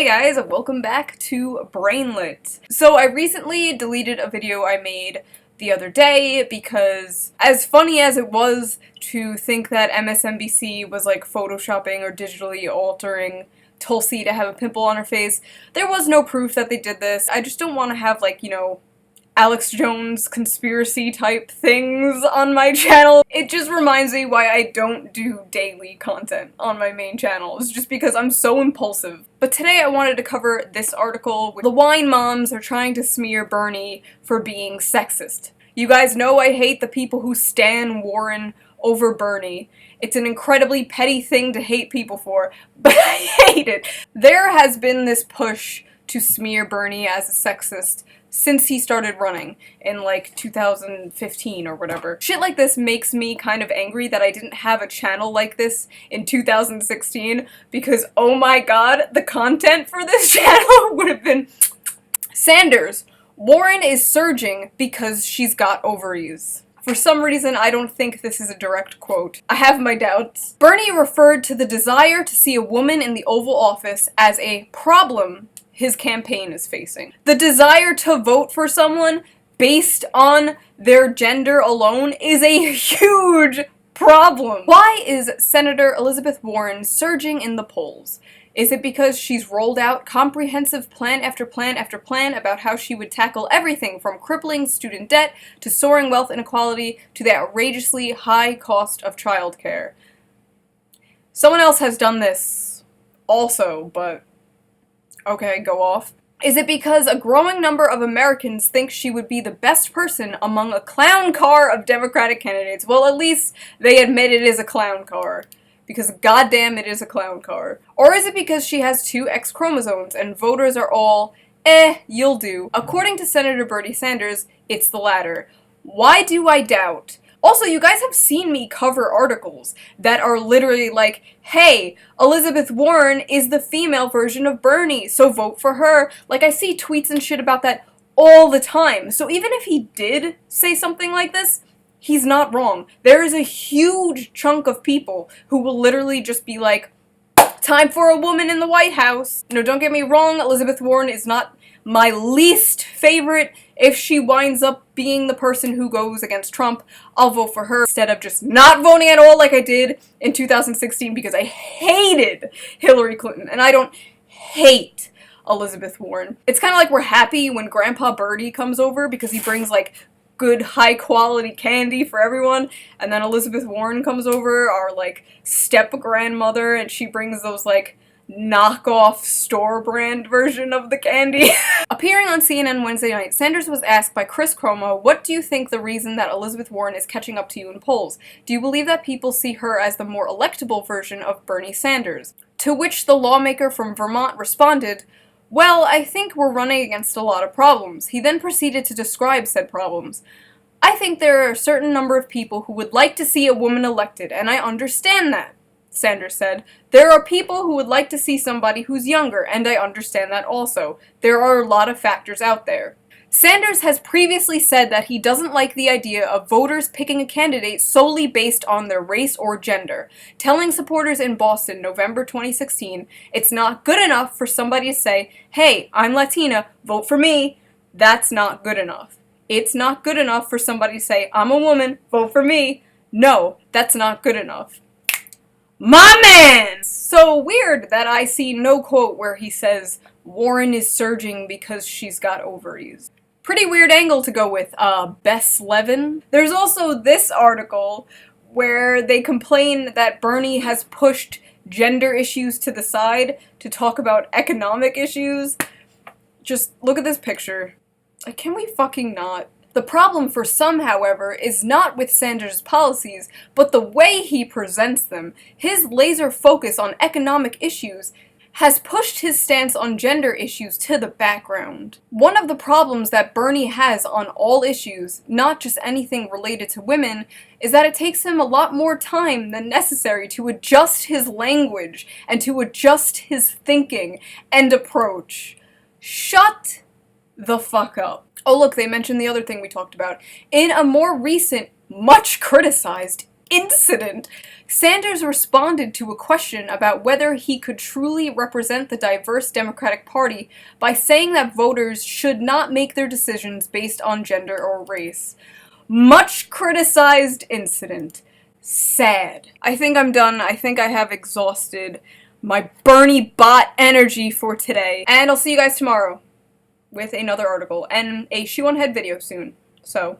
Hey guys, welcome back to Brainlit. So I recently deleted a video I made the other day because, as funny as it was to think that MSNBC was like photoshopping or digitally altering Tulsi to have a pimple on her face, there was no proof that they did this. I just don't want to have Alex Jones conspiracy type things on my channel. It just reminds me why I don't do daily content on my main channel. It's just because I'm so impulsive. But today I wanted to cover this article. The wine moms are trying to smear Bernie for being sexist. You guys know I hate the people who stan Warren over Bernie. It's an incredibly petty thing to hate people for, but I hate it. There has been this push to smear Bernie as a sexist since he started running in like 2015 or whatever. Shit like this makes me kind of angry that I didn't have a channel like this in 2016 because oh my god, the content for this channel would have been Sanders. Warren is surging because she's got ovaries. For some reason, I don't think this is a direct quote. I have my doubts. Bernie referred to the desire to see a woman in the Oval Office as a problem his campaign is facing. The desire to vote for someone based on their gender alone is a huge problem. Why is Senator Elizabeth Warren surging in the polls? Is it because she's rolled out comprehensive plan after plan after plan about how she would tackle everything from crippling student debt to soaring wealth inequality to the outrageously high cost of childcare? Someone else has done this also, but okay, go off. Is it because a growing number of Americans think she would be the best person among a clown car of Democratic candidates? Well, at least they admit it is a clown car. Because goddamn it is a clown car. Or is it because she has 2 X chromosomes and voters are all, you'll do? According to Senator Bernie Sanders, it's the latter. Why do I doubt? Also, you guys have seen me cover articles that are literally like, hey, Elizabeth Warren is the female version of Bernie, so vote for her. Like, I see tweets and shit about that all the time. So even if he did say something like this, he's not wrong. There is a huge chunk of people who will literally just be like, time for a woman in the White House. No, don't get me wrong, Elizabeth Warren is not my least favorite. If she winds up being the person who goes against Trump, I'll vote for her instead of just not voting at all like I did in 2016 because I hated Hillary Clinton and I don't hate Elizabeth Warren. It's kind of like we're happy when Grandpa Birdie comes over because he brings like good high quality candy for everyone, and then Elizabeth Warren comes over, our like step grandmother, and she brings those like knockoff store brand version of the candy. Appearing on CNN Wednesday night, Sanders was asked by Chris Cuomo, what do you think the reason that Elizabeth Warren is catching up to you in polls? Do you believe that people see her as the more electable version of Bernie Sanders? To which the lawmaker from Vermont responded, well, I think we're running against a lot of problems. He then proceeded to describe said problems. I think there are a certain number of people who would like to see a woman elected, and I understand that, Sanders said. There are people who would like to see somebody who's younger, and I understand that also. There are a lot of factors out there. Sanders has previously said that he doesn't like the idea of voters picking a candidate solely based on their race or gender, telling supporters in Boston, November 2016, it's not good enough for somebody to say, hey, I'm Latina, vote for me. That's not good enough. It's not good enough for somebody to say, I'm a woman, vote for me. No, that's not good enough. My man! So weird that I see no quote where he says Warren is surging because she's got ovaries. Pretty weird angle to go with, Bess Levin. There's also this article where they complain that Bernie has pushed gender issues to the side to talk about economic issues. Just look at this picture. Like, can we fucking not? The problem for some, however, is not with Sanders' policies, but the way he presents them. His laser focus on economic issues has pushed his stance on gender issues to the background. One of the problems that Bernie has on all issues, not just anything related to women, is that it takes him a lot more time than necessary to adjust his language and to adjust his thinking and approach. Shut the fuck up. Oh look, they mentioned the other thing we talked about. In a more recent, much criticized incident, Sanders responded to a question about whether he could truly represent the diverse Democratic Party by saying that voters should not make their decisions based on gender or race. Much criticized incident. Sad. I think I'm done. I think I have exhausted my Bernie bot energy for today. And I'll see you guys tomorrow with another article and a shoe on head video soon. So,